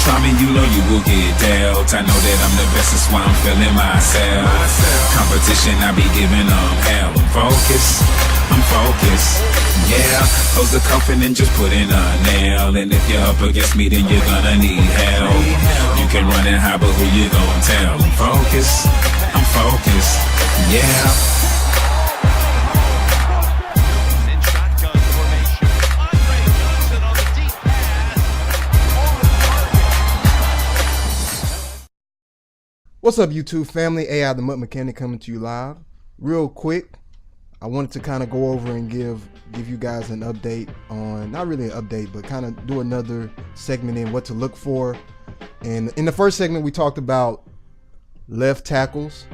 Try me, you know you will get dealt. I know that I'm the best, that's why I'm feeling myself. Competition, I be giving them hell. I'm focused, yeah. Close the coffin and just put in a nail. And if you're up against me, then you're gonna need help. You can run and hide, but who you gonna tell? I'm focused, yeah. What's up, YouTube family? AI the Mutt Mechanic coming to you live. Real quick, I wanted to kind of go over and give you guys an update on, not really an update, but kind of do another segment in what to look for. And in the first segment, we talked about left tackles,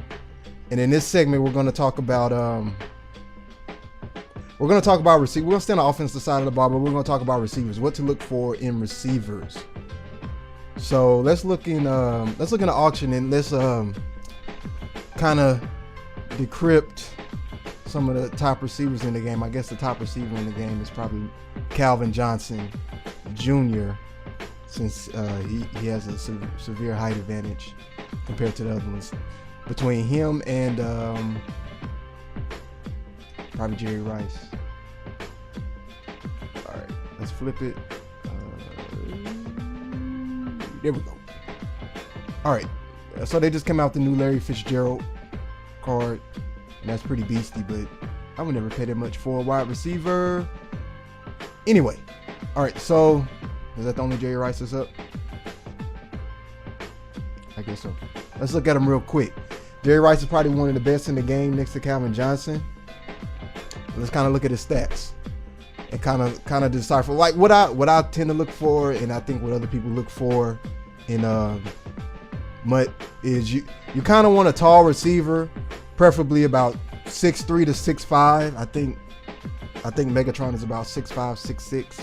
and in this segment, we're going to talk about receivers. We're going to stay on the offensive side of the ball, but we're going to talk about receivers. What to look for in receivers. So let's look in the auction and let's kind of decrypt some of the top receivers in the game. I guess the top receiver in the game is probably Calvin Johnson Jr. since he has a severe height advantage compared to the other ones. Between him and probably Jerry Rice. All right, let's flip it. There we go. All right, so they just came out with the new Larry Fitzgerald card, and that's pretty beastie, but I would never pay that much for a wide receiver. Anyway, all right, so is that the only Jerry Rice that's up? I guess so. Let's look at him real quick. Jerry Rice is probably one of the best in the game next to Calvin Johnson. Let's kind of look at his stats and kind of decipher like what I tend to look for, and I think what other people look for in Mutt is you kind of want a tall receiver, preferably about 6'3" to 6'5". I think Megatron is about 6'5", 6'6".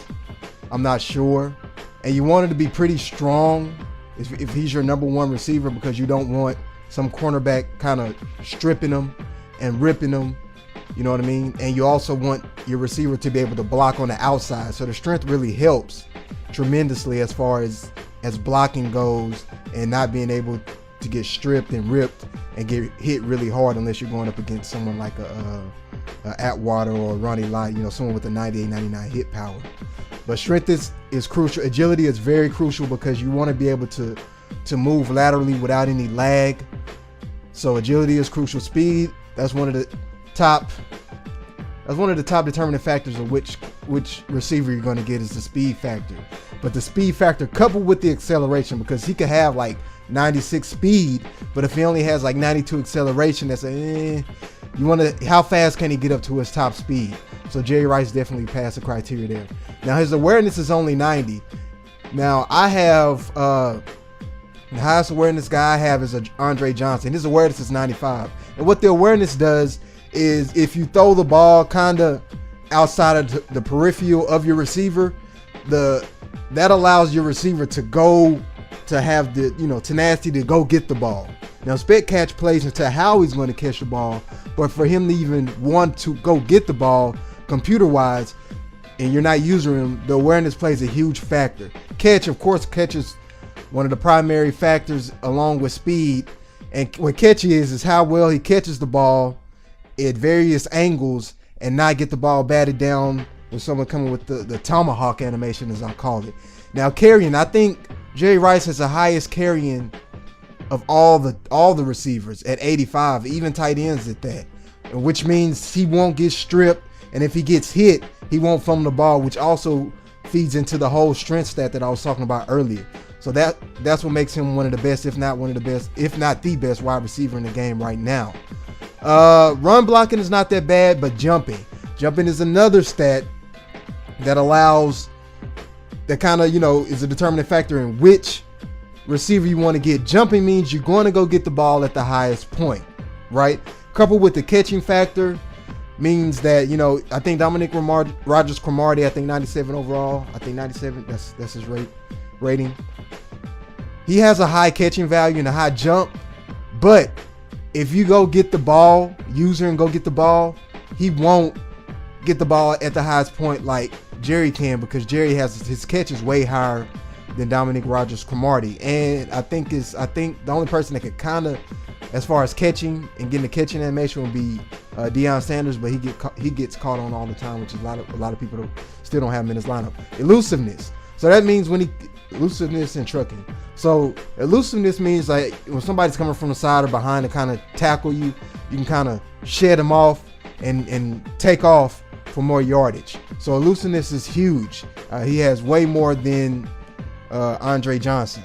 I'm not sure. And you want it to be pretty strong if he's your number one receiver, because you don't want some cornerback kind of stripping him and ripping him. You know what I mean? And you also want your receiver to be able to block on the outside. So the strength really helps tremendously as far as blocking goes, and not being able to get stripped and ripped and get hit really hard unless you're going up against someone like a Atwater or Ronnie Lott, you know, someone with a 98, 99 hit power. But strength is crucial. Agility is very crucial because you want to be able to move laterally without any lag. So agility is crucial. Speed, that's one of the top determining factors of which receiver you're going to get is the speed factor. But the speed factor coupled with the acceleration, because he could have like 96 speed, but if he only has like 92 acceleration, that's you want to, how fast can he get up to his top speed? So Jerry Rice definitely passed the criteria there. Now his awareness is only 90. Now I have the highest awareness guy I have is Andre Johnson. His awareness is 95. And what the awareness does is if you throw the ball kind of outside of the peripheral of your receiver, that allows your receiver to have the tenacity to go get the ball. Now spec catch plays into how he's going to catch the ball, but for him to even want to go get the ball computer wise, and you're not using him, the awareness plays a huge factor. Catch, of course, catch is one of the primary factors along with speed. And what catch is how well he catches the ball at various angles and not get the ball batted down with someone coming with the tomahawk animation, as I call it. Now carrying, I think Jerry Rice has the highest carrying of all the receivers at 85, even tight ends at that, which means he won't get stripped, and if he gets hit, he won't fumble the ball, which also feeds into the whole strength stat that I was talking about earlier. So that's what makes him one of the best, if not one of the best, if not the best wide receiver in the game right now. Run blocking is not that bad, but jumping is another stat that allows, that kind of, is a determining factor in which receiver you want to get. Jumping means you're going to go get the ball at the highest point, right? Coupled with the catching factor means that, I think Dominic Rogers Cromartie, I think 97 overall. I think 97, that's his rating. He has a high catching value and a high jump, but if you go get the ball, user and go get the ball, he won't get the ball at the highest point like Jerry can, because Jerry has his catch is way higher than Dominic Rodgers-Cromartie. And I think the only person that could kind of, as far as catching and getting the catching animation, would be Deion Sanders, but he gets caught on all the time, which is a lot of people still don't have him in his lineup. Elusiveness. So that means elusiveness and trucking. So elusiveness means like when somebody's coming from the side or behind to kind of tackle you, you can kind of shed them off and take off for more yardage. So elusiveness is huge. He has way more than Andre Johnson.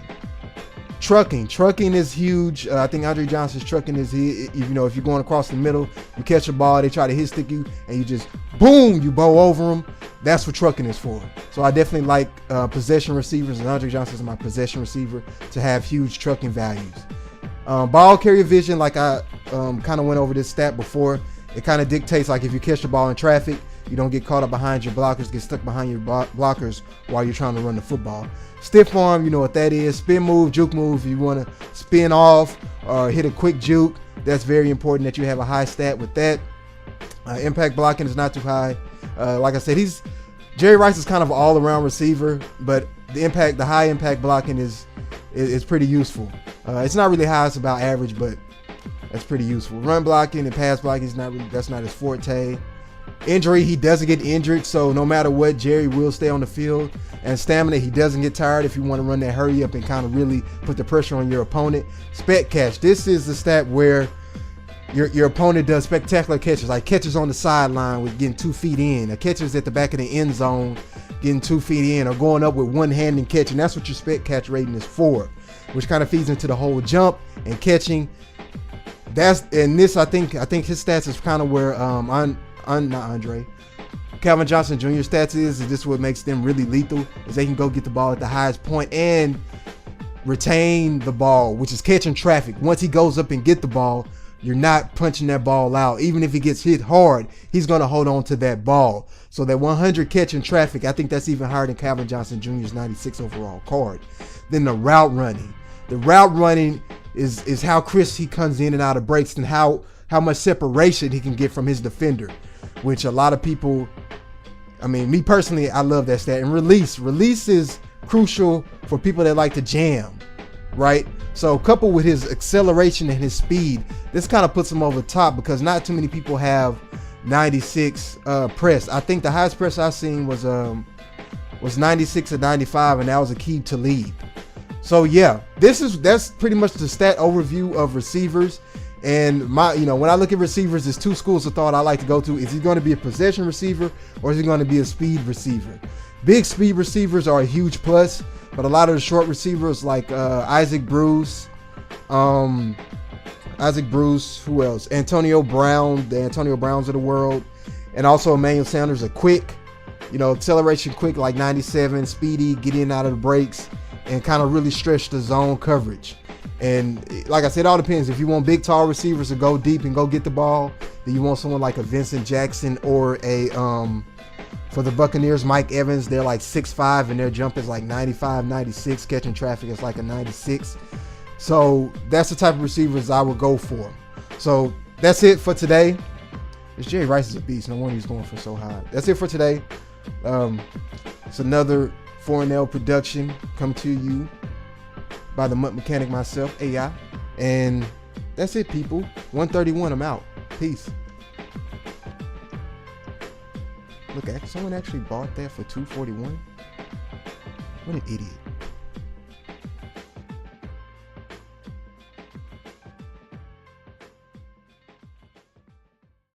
Trucking is huge. I think Andre Johnson's trucking is, if you're going across the middle, you catch a ball, they try to hit stick you, and you just boom, you bow over them. That's what trucking is for. So I definitely like possession receivers, and Andre Johnson is my possession receiver, to have huge trucking values. Ball carrier vision, like I kind of went over this stat before. It kind of dictates, like, if you catch the ball in traffic, you don't get caught up behind your blockers, get stuck behind your blockers while you're trying to run the football. Stiff arm, you know what that is. Spin move, juke move. If you want to spin off or hit a quick juke, that's very important that you have a high stat with that. Impact blocking is not too high. Like I said, Jerry Rice is kind of an all-around receiver, but the high impact blocking is pretty useful. It's not really high, it's about average, but that's pretty useful. Run blocking and pass blocking that's not his forte. Injury, he doesn't get injured, so no matter what, Jerry will stay on the field. And stamina, he doesn't get tired if you want to run that hurry up and kind of really put the pressure on your opponent. Spec catch, this is the stat where your opponent does spectacular catches, like catches on the sideline with getting 2 feet in, or catches at the back of the end zone getting 2 feet in, or going up with one hand and catching. That's what your spec catch rating is for, which kind of feeds into the whole jump and catching. I think his stats is kind of where Calvin Johnson Jr. stats is this is what makes them really lethal, is they can go get the ball at the highest point and retain the ball, which is catching traffic. Once he goes up and get the ball, you're not punching that ball out. Even if he gets hit hard, he's going to hold on to that ball. So that 100 catching traffic, I think that's even higher than Calvin Johnson Jr.'s 96 overall card. Then the route running. The route running is how crisp he comes in and out of breaks, and how much separation he can get from his defender, which a lot of people, me personally, I love that stat. And release is crucial for people that like to jam, right? So coupled with his acceleration and his speed, this kind of puts him over the top, because not too many people have 96 press. I think the highest press I've seen was 96 or 95, and that was a key to lead. So yeah, that's pretty much the stat overview of receivers. And when I look at receivers, there's 2 schools of thought I like to go to. Is he going to be a possession receiver, or is he going to be a speed receiver? Big speed receivers are a huge plus, but a lot of the short receivers like Isaac Bruce, who else? Antonio Brown, the Antonio Browns of the world, and also Emmanuel Sanders are quick, acceleration quick, like 97, speedy, get in and out of the breaks, and kind of really stretch the zone coverage. And like I said, it all depends. If you want big, tall receivers to go deep and go get the ball, then you want someone like a Vincent Jackson, or for the Buccaneers, Mike Evans. They're like 6'5", and their jump is like 95, 96. Catching traffic is like a 96. So that's the type of receivers I would go for. So that's it for today. This Jerry Rice is a beast. No wonder he's going for so high. That's it for today. It's another 4NL production come to you by the Mutt Mechanic myself, AI. And that's it, people. 131, I'm out. Peace. Look, someone actually bought that for $241. What an idiot.